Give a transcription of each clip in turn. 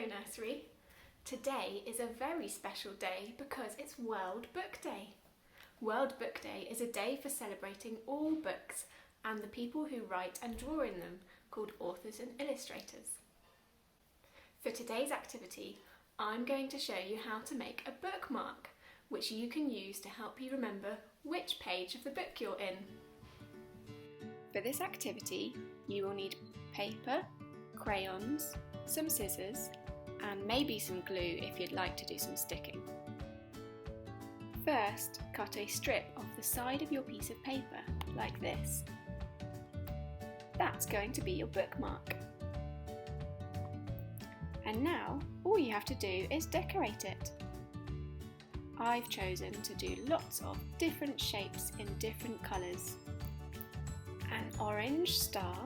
Hello Nursery. Today is a very special day because it's World Book Day. World Book Day is a day for celebrating all books and the people who write and draw in them, called authors and illustrators. For today's activity, I'm going to show you how to make a bookmark, which you can use to help you remember which page of the book you're in. For this activity, you will need paper, crayons, some scissors, and maybe some glue if you'd like to do some sticking. First, cut a strip off the side of your piece of paper, like this. That's going to be your bookmark. And now, all you have to do is decorate it. I've chosen to do lots of different shapes in different colours. An orange star,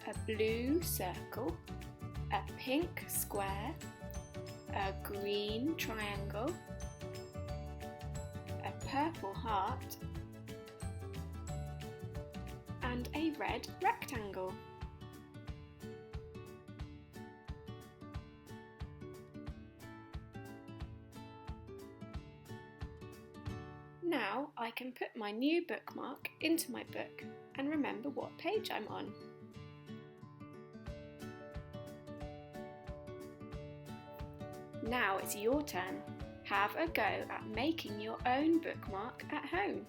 a blue circle, a pink square, a green triangle, a purple heart, and a red rectangle. Now I can put my new bookmark into my book and remember what page I'm on. Now it's your turn. Have a go at making your own bookmark at home.